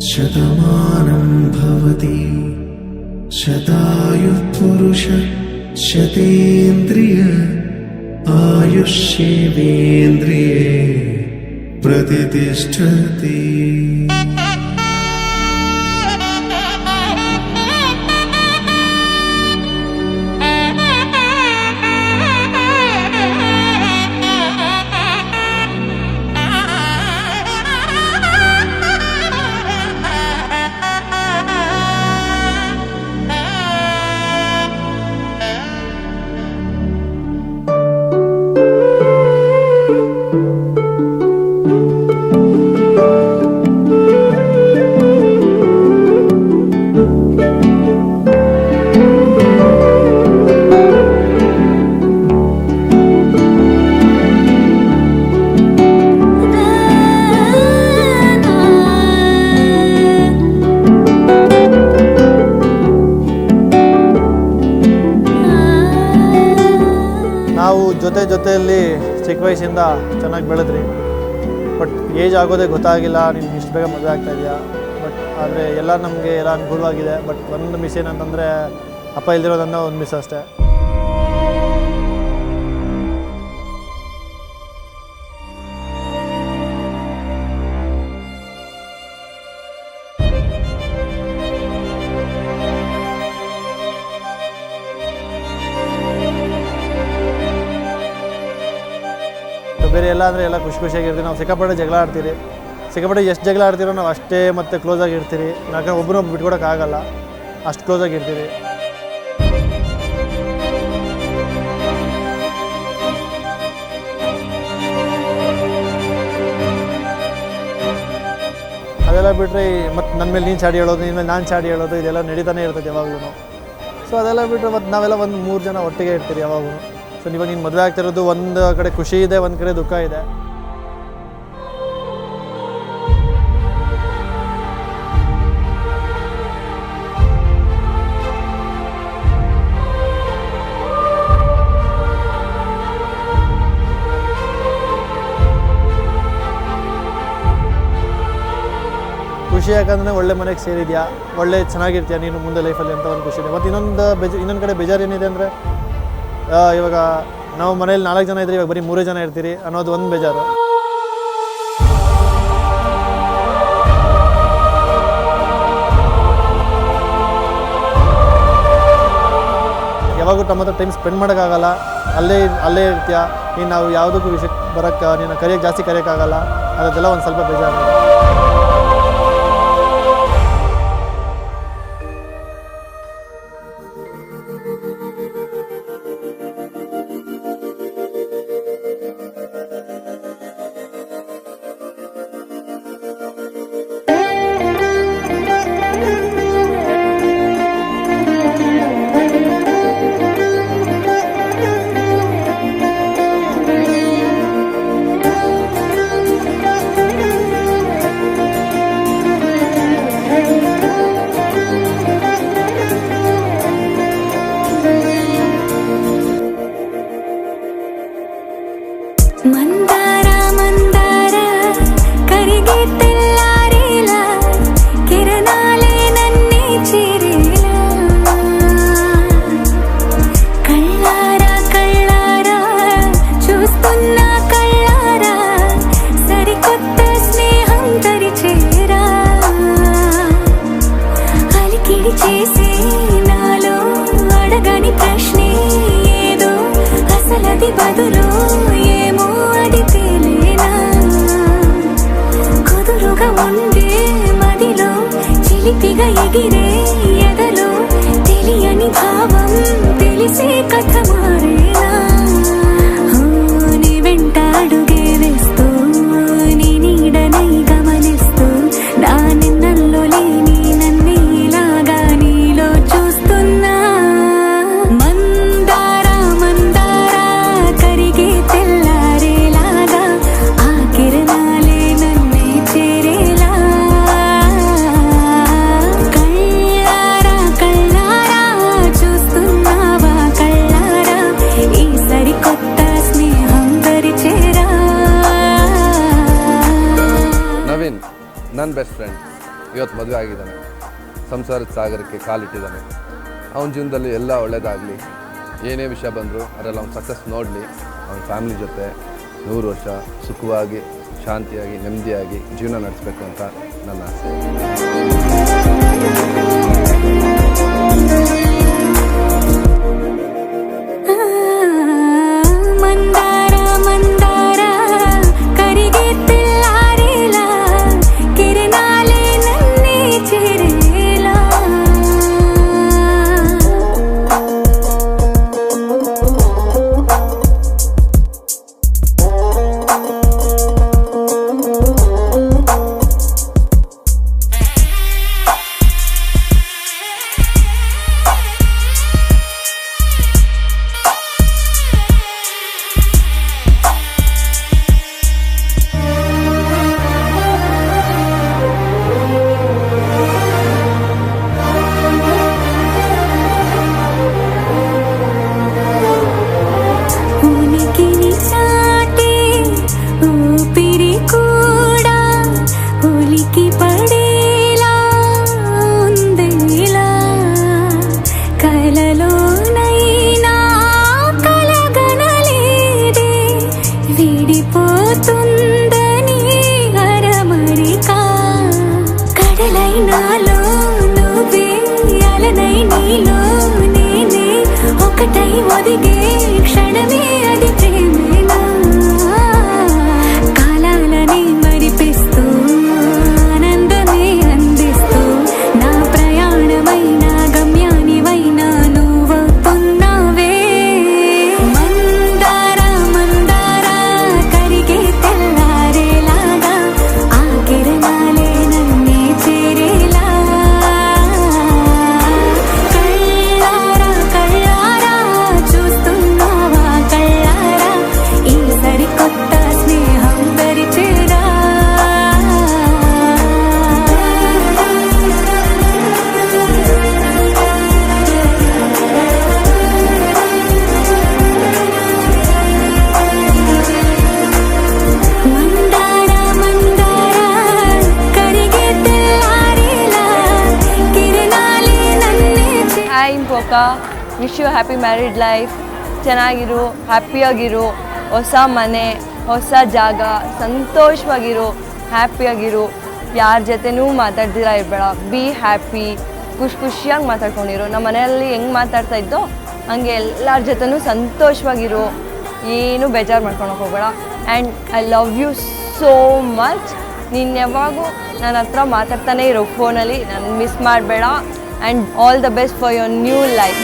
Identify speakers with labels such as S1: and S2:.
S1: शतमानं भवति शतायुः पुरुष शतेन्द्रिय आयुष्येवेन्द्रिये प्रतिष्ठति।
S2: ಜೊತೆಯಲ್ಲಿ ಚಿಕ್ಕ ವಯಸ್ಸಿಂದ ಚೆನ್ನಾಗಿ ಬೆಳೆದ್ರಿ. ಬಟ್ ಏಜ್ ಆಗೋದೇ ಗೊತ್ತಾಗಿಲ್ಲ, ನೀನು ಇಷ್ಟು ಬೇಗ ಮದುವೆ ಆಗ್ತಾ ಇದೆಯಾ. ಬಟ್ ಆದರೆ ಎಲ್ಲ ನಮಗೆ ಎಲ್ಲ ಅನುಕೂಲವಾಗಿದೆ. ಬಟ್ ಒಂದು ಮಿಸ್ ಏನಂತಂದರೆ ಅಪ್ಪ ಇಲ್ದಿರೋದನ್ನ ಒಂದು ಮಿಸ್ ಅಷ್ಟೇ. ಬೇರೆ ಎಲ್ಲ ಅಂದರೆ ಎಲ್ಲ ಖುಷಿಯಾಗಿರ್ತೀವಿ. ನಾವು ಸಿಕ್ಕಾಪಟ್ಟೆ ಜಗಳ ಆಡ್ತೀರಿ. ಸಿಕ್ಕಾಪಟ್ಟೆ ಎಷ್ಟು ಜಗಳ ಆಡ್ತೀರೋ ನಾವು ಅಷ್ಟೇ ಮತ್ತೆ ಕ್ಲೋಸಾಗಿರ್ತೀರಿ. ಯಾಕಂದ್ರೆ ಒಬ್ಬರೊಬ್ಬರು ಬಿಟ್ಕೊಡೋಕ್ಕಾಗಲ್ಲ, ಅಷ್ಟು ಕ್ಲೋಸಾಗಿರ್ತೀವಿ. ಅದೆಲ್ಲ ಬಿಟ್ಟರೆ ಮತ್ತು ನನ್ನ ಮೇಲೆ ನೀನು ಚಾಡಿ ಹೇಳೋದು, ನಿನ್ನ ಮೇಲೆ ನಾನು ಚಾಡಿ ಹೇಳೋದು, ಇದೆಲ್ಲ ನಡೀತಾನೆ ಇರ್ತದೆ ಯಾವಾಗಲೂ. ಸೊ ಅದೆಲ್ಲ ಬಿಟ್ಟರೆ ಮತ್ತು ನಾವೆಲ್ಲ ಒಂದು 3 ಜನ ಒಟ್ಟಿಗೆ ಇರ್ತೀರಿ ಯಾವಾಗೂ. ಸೊ ಇವಾಗ ನೀನು ಮದುವೆ ಆಗ್ತಿರೋದು ಒಂದು ಕಡೆ ಖುಷಿ ಇದೆ, ಒಂದು ಕಡೆ ದುಃಖ ಇದೆ. ಖುಷಿ ಯಾಕಂದರೆ ಒಳ್ಳೆ ಮನೆಗೆ ಸೇರಿದ್ಯಾ, ಒಳ್ಳೆ ಚೆನ್ನಾಗಿರ್ತೀಯ ನೀನು ಮುಂದೆ ಲೈಫಲ್ಲಿ ಅಂತ ಒಂದು ಖುಷಿ ಇದೆ. ಮತ್ತು ಇನ್ನೊಂದು ಕಡೆ ಬೇಜಾರು ಏನಿದೆ ಅಂದರೆ ಇವಾಗ ನಾವು ಮನೇಲಿ 4 ಜನ ಇದ್ದರೆ ಇವಾಗ ಬರೀ 3 ಜನ ಇರ್ತೀರಿ ಅನ್ನೋದು ಒಂದು ಬೇಜಾರು. ಯಾವಾಗೂ ತಮ್ಮ ಹತ್ರ ಟೈಮ್ ಸ್ಪೆಂಡ್ ಮಾಡೋಕ್ಕಾಗಲ್ಲ, ಅಲ್ಲೇ ಇರ್ತೀಯ ನೀನು. ನಾವು ಯಾವುದಕ್ಕೂ ವಿಷಯಕ್ಕೆ ಬರೋಕ್ಕೆ ನೀನು ಜಾಸ್ತಿ ಕರೆಯೋಕ್ಕಾಗಲ್ಲ. ಅದೆಲ್ಲ ಒಂದು ಸ್ವಲ್ಪ ಬೇಜಾರು.
S3: ಮಂದಾರ ಮಂದಾರ ಕರಿಗೆ ತೆಲ್ಲಾರಿಲ ಕಿರಣಾಲೆ ನನ್ನೆ ಚಿರಿಲ ಕಳ್ಳಾರ కళ్ళార చూస్తున్న కళ్ళార సరికొత్త స్నేహం తరిచేరా అలికిడి చేసి నాలో అడగని ప్రశ్నే ఏదో అసలది బదులు ఏమో అది తెలియనా కుదురుగా ఉండే మదిలో చిలిపిగా ఎగిరే ఎదలో తెలియని భావం తెలిసే కథ మారేనా నీ వెంట అడుగే వేస్తూ నీ నీడనై గమనిస్తూ నా నిన్నల్లో లేని నన్నే ఇలాగా నీలో చూస్తున్నా మందార మందార కరిగే తెల్లారేలాగా ఆ కిరణాలే నన్నే చేరేలా కళ్ళారా కళ్ళారా చూస్తున్నావా కళ్ళారా ఈ సరికొత్త స్నేహం పరిచేరా.
S4: ನವೀನ್ ನನ್ನ ಬೆಸ್ಟ್ ಫ್ರೆಂಡ್. ಇವತ್ತು ಮದುವೆ ಆಗಿದ್ದಾನೆ, ಸಂಸಾರದ ಸಾಗರಕ್ಕೆ ಕಾಲಿಟ್ಟಿದ್ದಾನೆ. ಅವನ ಜೀವನದಲ್ಲಿ ಎಲ್ಲ ಒಳ್ಳೆಯದಾಗಲಿ, ಏನೇ ವಿಷಯ ಬಂದರೂ ಅದರಲ್ಲಿ ಅವ್ನು ಸಕ್ಸಸ್ ನೋಡಲಿ. ಅವನ ಫ್ಯಾಮಿಲಿ ಜೊತೆ 100 ವರ್ಷ ಸುಖವಾಗಿ, ಶಾಂತಿಯಾಗಿ, ನೆಮ್ಮದಿಯಾಗಿ ಜೀವನ ನಡೆಸಬೇಕು ಅಂತ ನನ್ನ ಆಸೆ.
S3: ಮಂದಾರ ಮಂದಾರ ಕರಿಗೆ ತೆಲ್ಲಾರಿಲ ಕಿರಣಾಲೆ ನನ್ನೇ ಚಿರೇಲ ఒదిగే క్షణమే అది ప్రేమేనా కాలాలని మరిపిస్తూ ఆనందమే అందిస్తూ నా ప్రయాణమైన గమ్యానివైన నువ్వవుతున్నావే మందార మందార కరిగే తెల్లారేలాగా ఆ కిరణాలే నన్నే చేరేలా
S5: wish you happy married life. ಚೆನ್ನಾಗಿರು, ಹ್ಯಾಪಿಯಾಗಿರು, ಹೊಸ ಮನೆ, ಹೊಸ ಜಾಗ, ಸಂತೋಷವಾಗಿರು, ಹ್ಯಾಪಿಯಾಗಿರು. ಯಾರ ಜೊತೆನೂ ಮಾತಾಡ್ದಿರ ಇರಬೇಡ. ಬಿ ಹ್ಯಾಪಿ, ಖುಷಿಯಾಗಿ ಮಾತಾಡ್ಕೊಂಡಿರು. ನಮ್ಮ ಮನೆಯಲ್ಲಿ ಹೆಂಗೆ ಮಾತಾಡ್ತಾ ಇದ್ದೋ ಹಂಗೆ ಎಲ್ಲರ ಜೊತೆನೂ ಸಂತೋಷವಾಗಿರು. ಏನೂ ಬೇಜಾರು ಮಾಡ್ಕೊಳಕ್ಕೆ ಹೋಗಬೇಡ. And I love you so much. ನೀನು ಯಾವಾಗೂ ನನ್ನ ಹತ್ರ ಮಾತಾಡ್ತಾನೆ ಇರೋ ಫೋನಲ್ಲಿ. ನಾನು ಮಿಸ್ ಮಾಡಬೇಡ. And all the best for your new life.